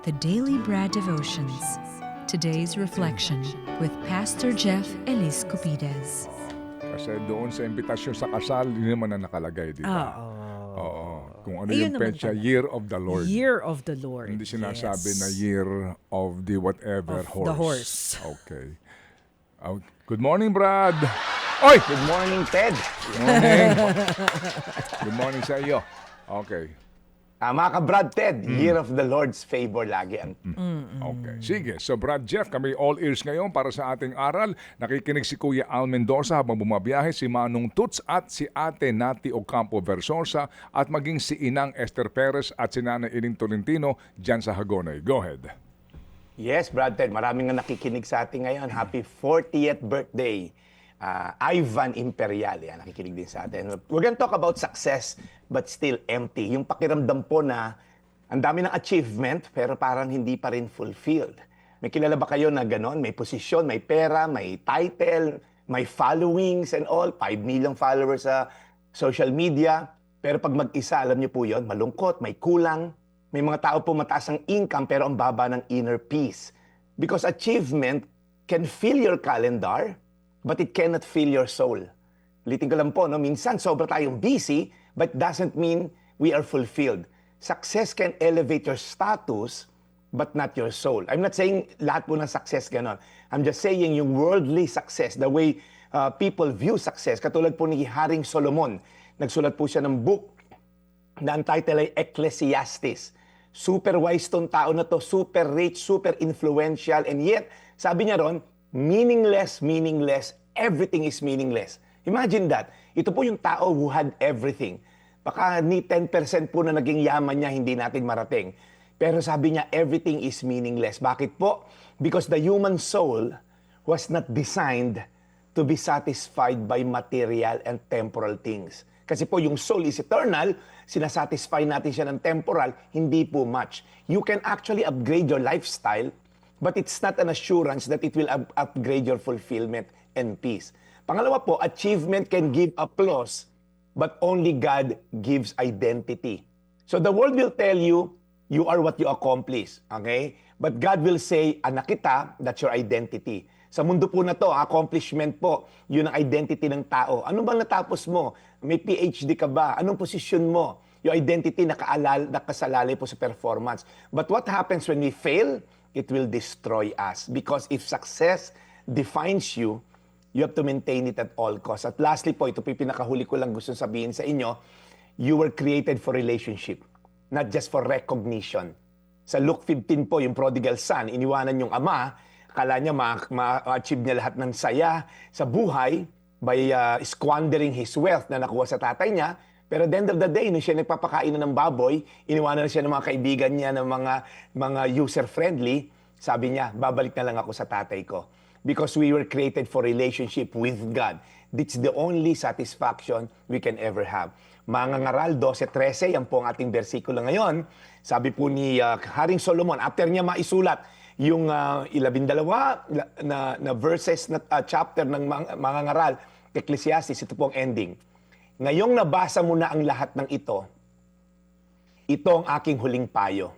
The Daily Bread Devotions. Today's reflection with Pastor Jeff Elis Cupides. Kasi doon sa imbitasyon sa kasal, yun naman ang nakalagay, di ba? Oo. Kung ano Ayun yung naman petsa, pala. Year of the Lord. Year of the Lord. Hindi sinasabi yes. na year of the whatever Of horse. the horse. Okay. Good morning, Brad. Oy! Good morning, Ted. Good morning. Good morning sa iyo. Okay. Mga ka-Brad Ted, Year of the Lord's favor lagi. Okay. Sige. So, Brad Jeff, kami all ears ngayon para sa ating aral. Nakikinig si Kuya Al Mendoza habang bumabiyahe, si Manong Tuts at si Ate Nati Ocampo Versosa at maging si Inang Esther Perez at si Nanay Iling Tolentino dyan sa Hagonay. Go ahead. Yes, Brad Ted, maraming nga nakikinig sa atin ngayon. Happy 40th birthday. Ivan Imperial, yan, nakikinig din sa atin. We're gonna talk about success but still empty. Yung pakiramdam po na ang dami ng achievement pero parang hindi pa rin fulfilled. May kilala ba kayo na ganon? May posisyon, may pera, may title, may followings and all. 5 million followers sa social media. Pero pag mag-isa, alam niyo po yun, malungkot, may kulang. May mga tao po mataas ang income pero ang baba ng inner peace. Because achievement can fill your calendar, but it cannot fill your soul. Ulitin ko lang po, no? Minsan sobra tayong busy, but doesn't mean we are fulfilled. Success can elevate your status, but not your soul. I'm not saying lahat po ng success ganon. I'm just saying yung worldly success, the way people view success, katulad po ni Haring Solomon, nagsulat po siya ng book na ang title ay Ecclesiastes. Super wise tong tao na to, super rich, super influential, and yet, sabi niya ron, meaningless, everything is meaningless. Imagine that. Ito po yung tao who had everything. Baka ni 10% po na naging yaman niya, hindi natin marating. Pero sabi niya, everything is meaningless. Bakit po? Because the human soul was not designed to be satisfied by material and temporal things. Kasi po yung soul is eternal, sinasatisfy natin siya ng temporal, hindi po much. You can actually upgrade your lifestyle, but it's not an assurance that it will upgrade your fulfillment and peace. Pangalawa po, achievement can give applause, but only God gives identity. So the world will tell you, you are what you accomplish, okay? But God will say, anak kita, that's your identity. Sa mundo po na to, accomplishment po, yun ang identity ng tao. Ano bang natapos mo? May PhD ka ba? Anong posisyon mo? Yung identity nakasalalay po sa performance. But what happens when we fail? It will destroy us. Because if success defines you, you have to maintain it at all costs. At lastly po, ito po yung pinakahuli ko lang gusto sabihin sa inyo, you were created for relationship, not just for recognition. Sa Luke 15 po, yung prodigal son, iniwanan yung ama, akala niya ma-achieve niya lahat ng saya sa buhay by squandering his wealth na nakuha sa tatay niya. Pero at the end of the day, nung siya nagpapakain na ng baboy, iniwanan na siya ng mga kaibigan niya ng mga user-friendly, sabi niya, babalik na lang ako sa tatay ko. Because we were created for relationship with God. That's the only satisfaction we can ever have. Mga ngaral 12:13, yan po ang ating bersikulo ngayon. Sabi po ni Haring Solomon, after niya maisulat yung 12 na verses na chapter ng mga ngaral, Ecclesiastes, ito po ang ending. Ngayong nabasa mo na ang lahat ng ito ang aking huling payo.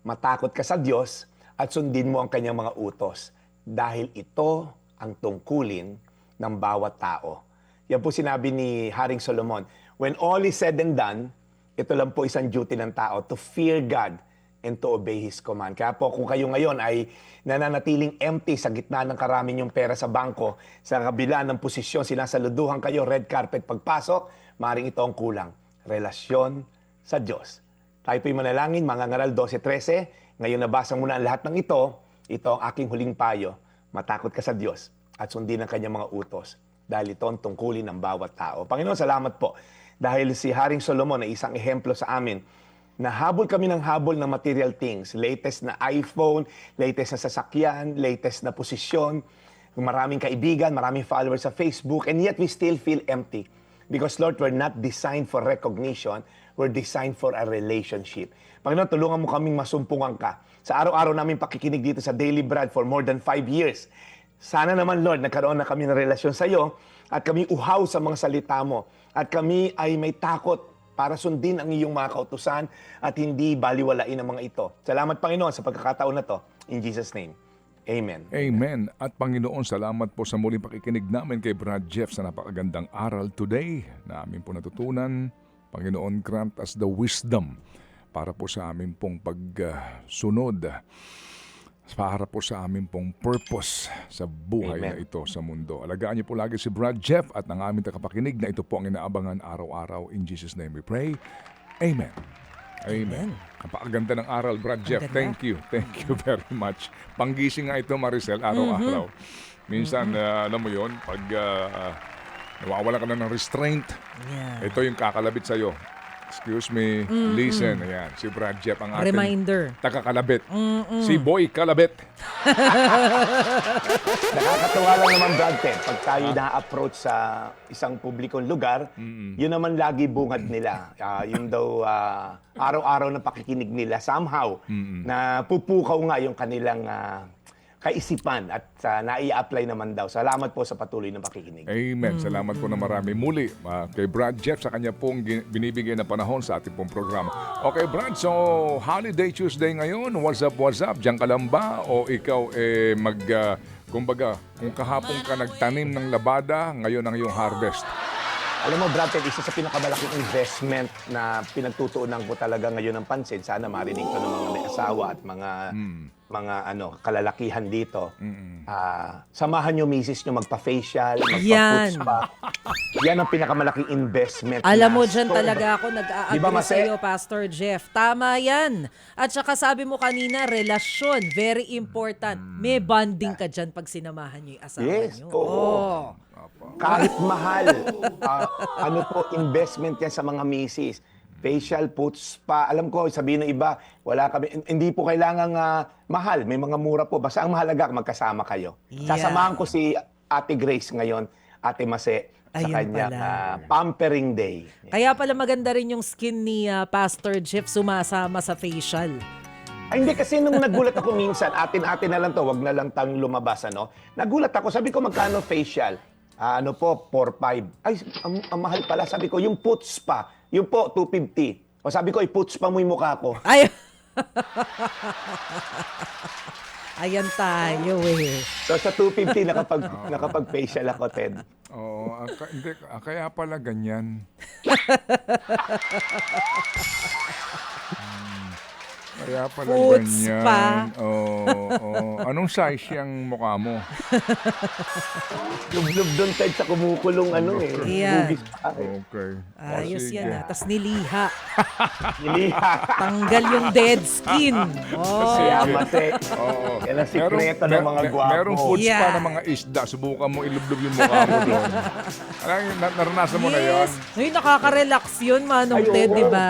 Matakot ka sa Diyos at sundin mo ang kanyang mga utos. Dahil ito ang tungkulin ng bawat tao. Yan po sinabi ni Haring Solomon. When all is said and done, ito lang po isang duty ng tao, to fear God and to obey His command. Kaya po kung kayo ngayon ay nananatiling empty sa gitna ng karami niyong pera sa bangko, sa kabila ng posisyon, sinasaluduhan kayo, red carpet pagpasok, maaaring ito ang kulang. Relasyon sa Diyos. Tayo po'y manalangin, mga ngaral 12:13. Ngayon nabasa mo na ang lahat ng ito ang aking huling payo. Matakot ka sa Diyos at sundin ang kanyang mga utos. Dahil ito ang tungkulin ng bawat tao. Panginoon, salamat po. Dahil si Haring Solomon ay isang ehemplo sa amin. Nahabol kami ng habol ng material things. Latest na iPhone, latest na sasakyan, latest na posisyon, maraming kaibigan, maraming followers sa Facebook, and yet we still feel empty. Because Lord, we're not designed for recognition, we're designed for a relationship. Panginoon, tulungan mo kaming masumpungan ka. Sa araw-araw namin pakikinig dito sa Daily Bread for more than 5 years. Sana naman, Lord, nagkaroon na kami ng relasyon sa iyo at kami uhaw sa mga salita mo. At kami ay may takot para sundin ang iyong mga kautusan at hindi baliwalain ang mga ito. Salamat, Panginoon, sa pagkakataon na to. In Jesus' name, Amen. Amen. At Panginoon, salamat po sa muling pakikinig namin kay Brad Jeff sa napakagandang aral today na amin po natutunan. Panginoon, grant us the wisdom para po sa amin pong pagsunod, para po sa amin pong purpose sa buhay Amen. na ito sa mundo. Alagaan niyo po lagi si Brad Jeff at ang aming tagapakinig na ito po ang inaabangan araw-araw. In Jesus' name we pray. Amen. Amen. Napakaganda ng aral, Brad Jeff. ganda. Thank you. Thank you very much. Panggising nga ito, Maricel, araw-araw. Minsan, alam mo yon pag nawawala ka na ng restraint, Yeah. ito yung kakalabit sa'yo. Excuse me, listen. Ayan, si Brad Jeff ang ating Reminder. taga-kalabit. Si Boy Kalabit. Nakakatuwa lang naman, Brad Ted, pag tayo na-approach sa isang publikong lugar, yun naman lagi bungad nila. Yung daw araw-araw na pakikinig nila, somehow, na pupukaw nga yung kanilang kaisipan at nai-apply naman daw. Salamat po sa patuloy na pakikinig. Amen. Salamat po na marami. Muli, kay Brad Jeff sa kanya pong binibigay na panahon sa ating pong programa. Okay, Brad, so Holiday Tuesday ngayon. What's up, what's up? Diyan ka lang ba? O ikaw kumbaga, kung kahapon ka nagtanim ng labada, ngayon ang iyong harvest. Alam mo, Brad Ted, isa sa pinakamalaking investment na pinagtutuunan ko talaga ngayon ng pansin. Sana marinig ko ng mga may asawa at mga kalalakihan dito. Samahan nyo misis nyo magpa-facial, Yan. magpa-foot spa. Yan ang pinakamalaking investment. Alam na mo dyan sobrang- talaga ako Di ba, nag-a-agree Mase? sa'yo, Pastor Jeff. Tama yan. At saka sabi mo kanina, relasyon, very important. May bonding ka dyan pag sinamahan nyo yung asawa Yes, nyo. oo. Kahit mahal, investment yan sa mga misis. Facial, foot spa. Alam ko, sabihin ng iba, wala kami, hindi po kailangan mahal. May mga mura po. Basta ang mahalaga, magkasama kayo. Yeah. Sasamahan ko si Ate Grace ngayon, Ate Mase, sa Ayun kanyang pala. pampering day. Kaya pala maganda rin yung skin ni Pastor Jeff sumasama sa facial. Ay, hindi kasi nung nagulat ako minsan, atin-atin na lang to, wag na lang tang lumabas, ano? Nagulat ako, sabi ko, magkano facial? 4-5. Ay, ang mahal pala. Sabi ko, yung foot spa, yung po, 250. O sabi ko, i-foot spa mo yung mukha ko. Ay! Ayan tayo eh. So sa 250, nakapag-facial ako, Ted. Oo, hindi, kaya pala ganyan. Kaya pala Foot ganyan. spa. Oo. Anong size yung mukha mo? Lub-lub doon, Ted, sa kumukulong Yan. bugis pa. Okay. Ayos Sige. yan Tapos niliha. Niliha. Tanggal yung dead skin. Oh. Kaya mate. Oo. Yan ang sikreto ng mga gwapo. Merong food spa Yeah. ng mga isda. Subukan mo ilublob yung mukha mo doon. Alam, naranasan mo na yun? Yes. Uy, nakaka-relax yun, Manong Ay, Ted, oo. di ba?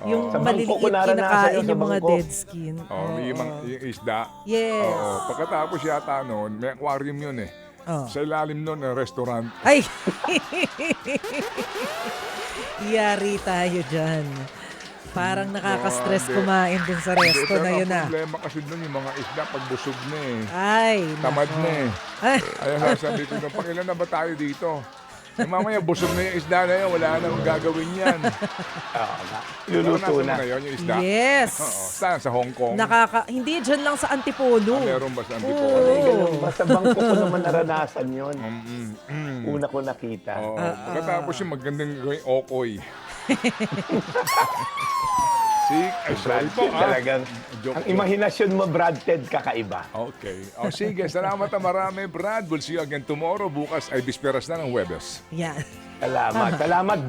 Yung Sa bangko maliliit ko naranasan kinakain yun, sa yung mga bangko. dead skin. Oh, yung isda. Yes. Oo. Pagkatapos yata noon, may aquarium yun eh. Oh. Sa ilalim noon, restaurant. Ay! Yari tayo dyan. Parang nakaka-stress Grabe. kumain dun sa resto na yun Ang problema kasi doon yung mga isda pag busog na eh. Ay, Tamad nako. na eh. Ay, Ayun, sabi ko, pakilan na ba tayo dito? Eh, mamaya, busog na yung isda na yun. Wala na akong gagawin yan. Luluto Naranasan mo na. na yun, yung isda? yes. Oo. Saan? Sa Hong Kong? Hindi dyan lang sa Antipolo. Meron ba sa Antipolo? Oo. Ganun ba? Sa bangko ko naman naranasan yun. Una ko nakita. Oo. Pagkatapos yung magandang gawing okoy. Sorry po. Talagang, Joke ang lang. imahinasyon mo, Brad Ted, kakaiba. Okay. O sige, salamat na marami, Brad. We'll see you again tomorrow. Bukas ay bisperas na ng Webes. Yan. Salamat.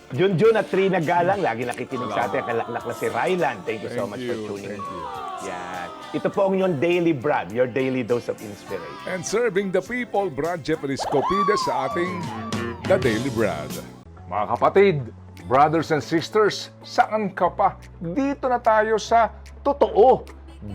Junjun at Trina Galang, lagi nakikinig sa atin. Kalaklak na si Rylan. Thank you so much for tuning in. Thank you. Yan. Ito po ang inyong daily Brad, your daily dose of inspiration. And serving the people, Brad Jeff Escopides sa ating The Daily Brad. Mga kapatid, brothers and sisters, saan ka pa? Dito na tayo sa totoo.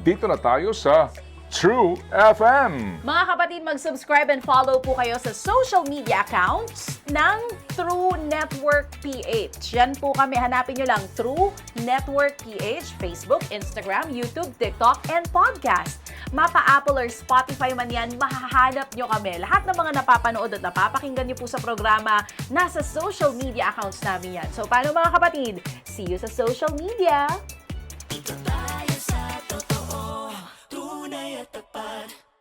Dito na tayo sa True FM. Mga kapatid, mag-subscribe and follow po kayo sa social media accounts ng True Network PH. Yan po kami, hanapin nyo lang True Network PH, Facebook, Instagram, YouTube, TikTok, and podcast. mapa Apple or Spotify man yan, mahahanap nyo kami. Lahat ng mga napapanood at napapakinggan nyo po sa programa, nasa social media accounts namin yan. So paano mga kapatid? See you sa social media!